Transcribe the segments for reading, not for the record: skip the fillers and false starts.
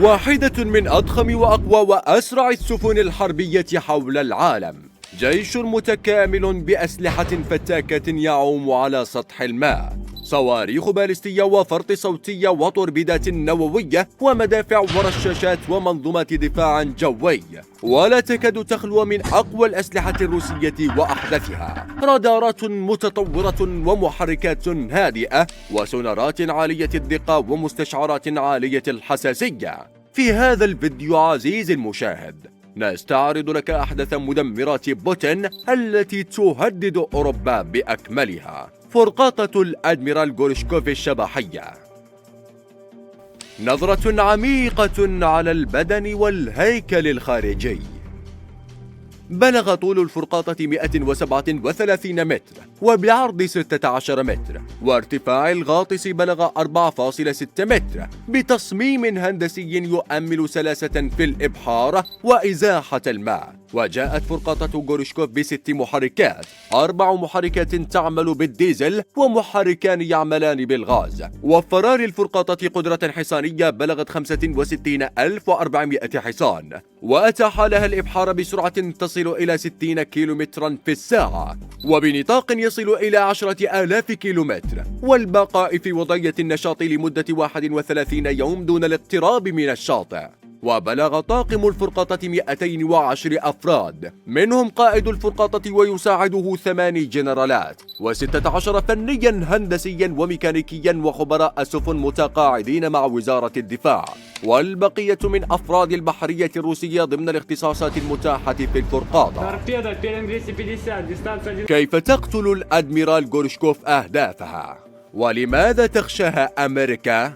واحدة من أضخم وأقوى وأسرع السفن الحربية حول العالم، جيش متكامل بأسلحة فتاكة يعوم على سطح الماء، صواريخ باليستية وفرط صوتية وتوربيدات نووية ومدافع ورشاشات ومنظومات دفاع جوي، ولا تكاد تخلو من أقوى الأسلحة الروسية وأحدثها، رادارات متطورة ومحركات هادئة وسونارات عالية الدقة ومستشعرات عالية الحساسية. في هذا الفيديو عزيزي المشاهد نستعرض لك أحدث مدمرات بوتين التي تهدد أوروبا بأكملها، فرقاطة الأدميرال غورشكوف الشبحية. نظرة عميقة على البدن والهيكل الخارجي. بلغ طول الفرقاطة 137 متر وبعرض 16 متر، وارتفاع الغاطس بلغ 4.6 متر، بتصميم هندسي يؤمل سلاسة في الإبحار وإزاحة الماء. وجاءت فرقاطة غورشكوف ب6 محركات، 4 محركات تعمل بالديزل ومحركان يعملان بالغاز، وفرا للفرقاطة قدرة حصانية بلغت 65400 حصان، وأتاح لها الإبحار بسرعة تصل إلى 60 كيلومترا في الساعة، وبنطاق يصل إلى 10,000 كيلومتر، والبقاء في وضعية النشاط لمدة 31 يوم دون الاقتراب من الشاطئ. وبلغ طاقم الفرقاطة 210 أفراد، منهم قائد الفرقاطة ويساعده 8 جنرالات و16 فنيا هندسيا وميكانيكيا وخبراء السفن متقاعدين مع وزارة الدفاع، والبقية من أفراد البحرية الروسية ضمن الاختصاصات المتاحة في الفرقاطة. كيف تقتل الأدميرال غورشكوف أهدافها؟ ولماذا تخشاها أمريكا؟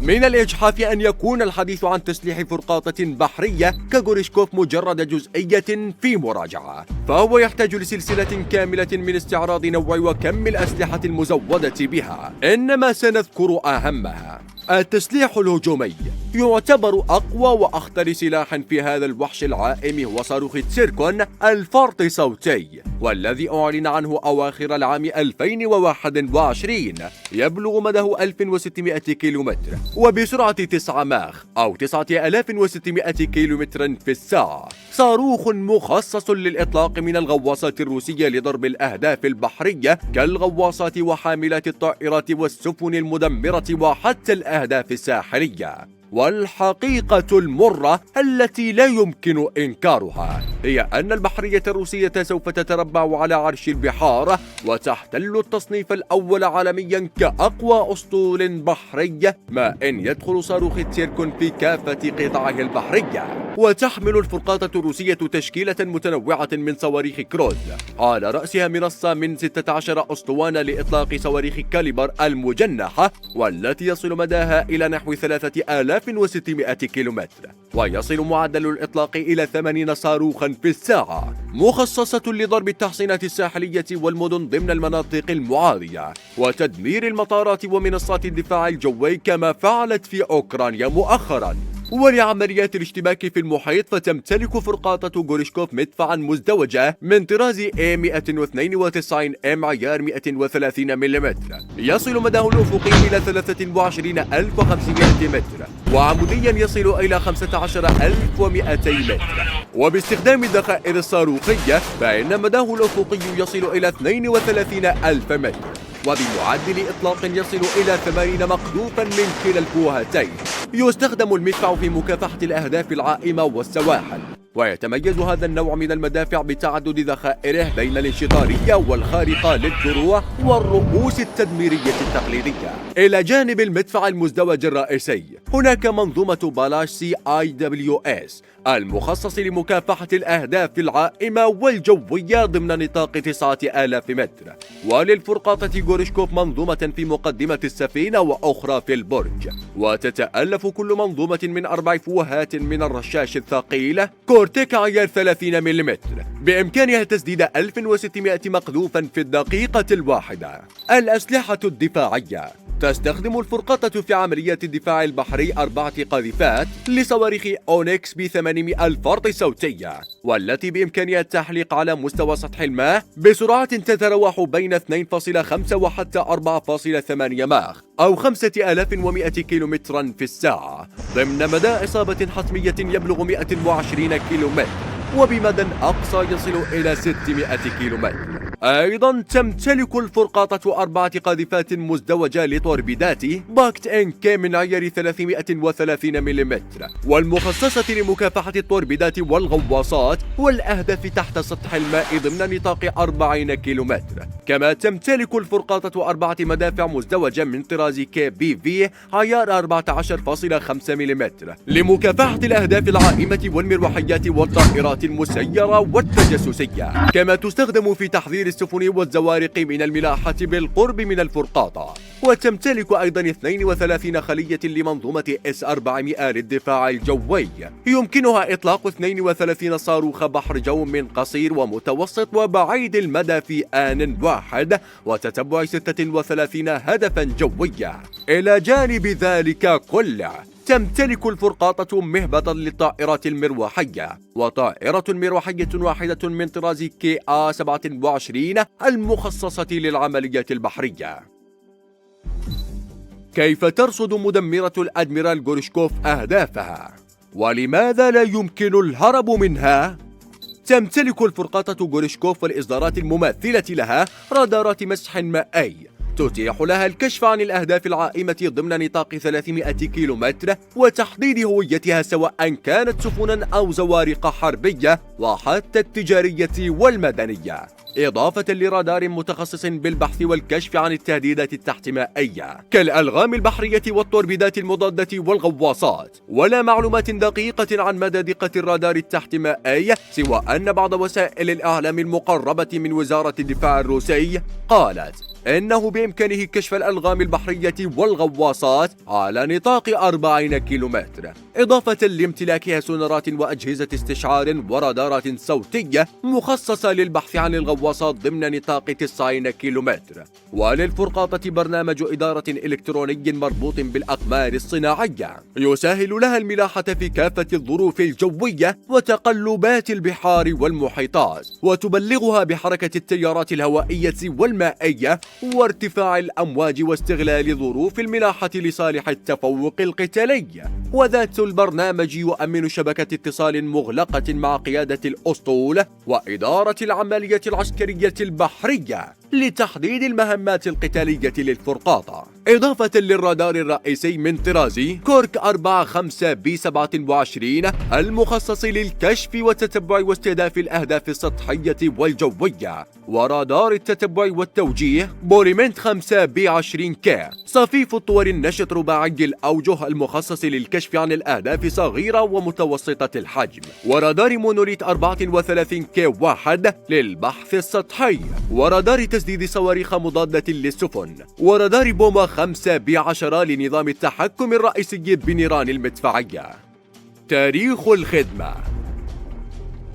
من الإجحاف أن يكون الحديث عن تسليح فرقاطة بحرية كغورشكوف مجرد جزئية في مراجعة، فهو يحتاج لسلسلة كاملة من استعراض نوع وكم الأسلحة المزودة بها، إنما سنذكر أهمها. التسليح الهجومي يعتبر أقوى وأخطر سلاح في هذا الوحش العائم هو صاروخ تسيركون الفرط صوتي، والذي أعلن عنه أواخر العام 2021، يبلغ مداه 1600 كيلومتر وبسرعة 9 ماخ أو 9600 كيلومتر في الساعة، صاروخ مخصص للإطلاق من الغواصات الروسية لضرب الأهداف البحرية كالغواصات وحاملات الطائرات والسفن المدمرة وحتى الأهداف الساحلية. والحقيقة المرة التي لا يمكن إنكارها هي أن البحرية الروسية سوف تتربع على عرش البحار وتحتل التصنيف الأول عالميا كأقوى أسطول بحرية، ما إن يدخل صاروخ تسيركون في كافة قطعه البحرية. وتحمل الفرقاطة الروسية تشكيلة متنوعة من صواريخ كروز، على رأسها منصة من 16 أسطوانة لإطلاق صواريخ كاليبر المجنحة، والتي يصل مداها إلى نحو 3600 كيلومتر، ويصل معدل الإطلاق إلى 80 صاروخا في الساعة، مخصصة لضرب التحصينات الساحلية والمدن ضمن المناطق المعادية وتدمير المطارات ومنصات الدفاع الجوي كما فعلت في أوكرانيا مؤخرا. ولعمليات الاشتباك في المحيط فتمتلك فرقاطة غورشكوف مدفعا مزدوجة من طراز A192 عيار 130 ملم، يصل مداه الأفقي إلى 23500 متر، وعموديا يصل إلى 15200 متر، وباستخدام الذخائر الصاروخية فإن مداه الأفقي يصل إلى 32000 متر، وبمعدل إطلاق يصل إلى 80 مقذوفا من كلا الجهتين. يستخدم المدفع في مكافحة الأهداف العائمة والسواحل، ويتميز هذا النوع من المدافع بتعدد ذخائره بين الانشطارية والخارقة للدروع والرؤوس التدميرية التقليدية. إلى جانب المدفع المزدوج الرئيسي هناك منظومة بالاش CIWS المخصص لمكافحة الأهداف العائمة والجوية ضمن نطاق 9000 متر. وللفرقاطة غورشكوف منظومة في مقدمة السفينة وأخرى في البرج، وتتألف كل منظومة من 4 فوهات من الرشاش الثقيل كورتيك عيار 30 ملم، بإمكانها تسديد 1600 مقذوفا في الدقيقة الواحدة. الأسلحة الدفاعية تستخدم الفرقاطة في عمليات الدفاع البحري 4 قاذفات لصواريخ أونكس ب800 الفرط صوتية، والتي بإمكانها التحليق على مستوى سطح الماء بسرعة تتراوح بين 2.5 وحتى 4.8 ماخ أو 5100 كيلومترا في الساعة، ضمن مدى إصابة حتمية يبلغ 120 كيلومتر، وبمدى أقصى يصل إلى 600 كيلومتر. أيضا تمتلك الفرقاطة 4 قاذفات مزدوجة لتوربيدات باكت إن كي من عيار 330 ملم، والمخصصة لمكافحة التوربيدات والغواصات والأهداف تحت سطح الماء ضمن نطاق 40 كيلومتر. كما تمتلك الفرقاطة 4 مدافع مزدوجة من طراز كي بي في عيار 14.5 ملم لمكافحة الأهداف العائمة والمروحيات والطائرات المسيرة والتجسسية. كما تستخدم في تحذير السفن والزوارق من الملاحة بالقرب من الفرقاطة. وتمتلك أيضا 32 خلية لمنظومة S-400 للدفاع الجوي، يمكنها إطلاق 32 صاروخ بحر جو من قصير ومتوسط وبعيد المدى في آن واحد، وتتبع 36 هدفا جويا. إلى جانب ذلك كله، تمتلك الفرقاطة مهبطا للطائرات المروحية، وطائرة مروحية واحدة من طراز KA-27 المخصصة للعمليات البحرية. كيف ترصد مدمرة الأدميرال غورشكوف أهدافها؟ ولماذا لا يمكن الهرب منها؟ تمتلك الفرقاطة غورشكوف والإصدارات المماثلة لها رادارات مسح مائي تتيح لها الكشف عن الأهداف العائمة ضمن نطاق 300 كيلومتر وتحديد هويتها، سواء كانت سفنا أو زوارق حربية وحتى التجارية والمدنية، إضافة لرادار متخصص بالبحث والكشف عن التهديدات التحتمائية كالألغام البحرية والتوربيدات المضادة والغواصات. ولا معلومات دقيقة عن مدى دقة الرادار التحتمائي، سوى أن بعض وسائل الإعلام المقربة من وزارة الدفاع الروسي قالت إنه بإمكانه كشف الألغام البحرية والغواصات على نطاق 40 كيلومتر، إضافة لامتلاكها سونارات وأجهزة استشعار ورادارات صوتية مخصصة للبحث عن الغواصات ضمن نطاق 90 كيلومتر. وللفرقاطة برنامج إدارة إلكتروني مربوط بالأقمار الصناعية يسهل لها الملاحة في كافة الظروف الجوية وتقلبات البحار والمحيطات، وتبلغها بحركة التيارات الهوائية والمائية وارتفاع الأمواج واستغلال ظروف الملاحة لصالح التفوق القتالي. وذات البرنامج يؤمن شبكة اتصال مغلقة مع قيادة الأسطول وإدارة العملية العسكرية البحرية لتحديد المهمات القتالية للفرقاطة، إضافة للرادار الرئيسي من طراز كورك 45B27 المخصص للكشف وتتبع واستهداف الأهداف السطحية والجوية، ورادار التتبع والتوجيه بوليمنت 5B20K صفيف الطور النشط رباعي الأوجه المخصص للكشف عن الأهداف صغيرة ومتوسطة الحجم، ورادار مونوليت 34K1 للبحث السطحي، ورادار تسديد صواريخ مضادة للسفن، ورادار بوما 5B10 لنظام التحكم الرئيسي بنيران المدفعية. تاريخ الخدمة: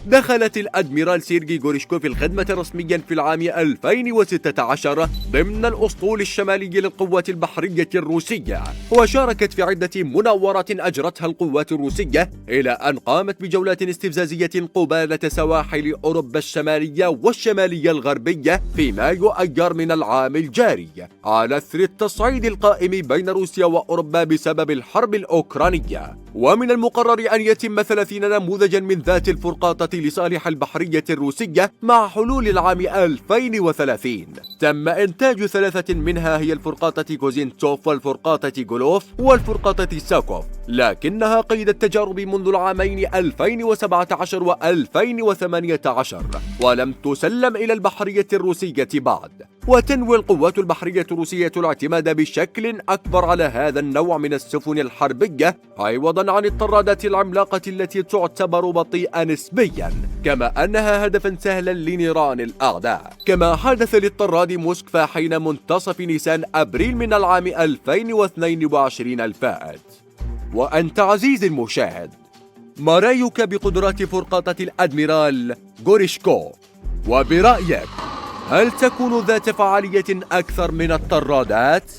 دخلت الأدميرال سيرجي غورشكوف الخدمة رسميا في العام 2016 ضمن الأسطول الشمالي للقوات البحرية الروسية، وشاركت في عدة مناورات أجرتها القوات الروسية إلى أن قامت بجولات استفزازية قبالة سواحل أوروبا الشمالية والشمالية الغربية في مايو أيار من العام الجاري، على إثر التصعيد القائم بين روسيا وأوروبا بسبب الحرب الأوكرانية. ومن المقرر أن يتم 30 نموذجا من ذات الفرقاطة لصالح البحرية الروسية مع حلول العام 2030. تم إنتاج 3 منها، هي الفرقاطة كوزينتوف والفرقاطة غولوف والفرقاطة ساكوف، لكنها قيد التجارب منذ العامين 2017 و2018 ولم تسلم إلى البحرية الروسية بعد. وتنوي القوات البحرية الروسية الاعتماد بشكل أكبر على هذا النوع من السفن الحربية عوضا عن الطرادات العملاقة التي تعتبر بطيئة نسبيا، كما أنها هدفا سهلا لنيران الأعداء، كما حدث للطراد موسكفا حين منتصف نيسان أبريل من العام 2022 الفائت. وأنت عزيزي المشاهد، ما رأيك بقدرات فرقاطة الأدميرال غورشكوف؟ وبرأيك هل تكون ذات فعالية أكثر من الطرادات؟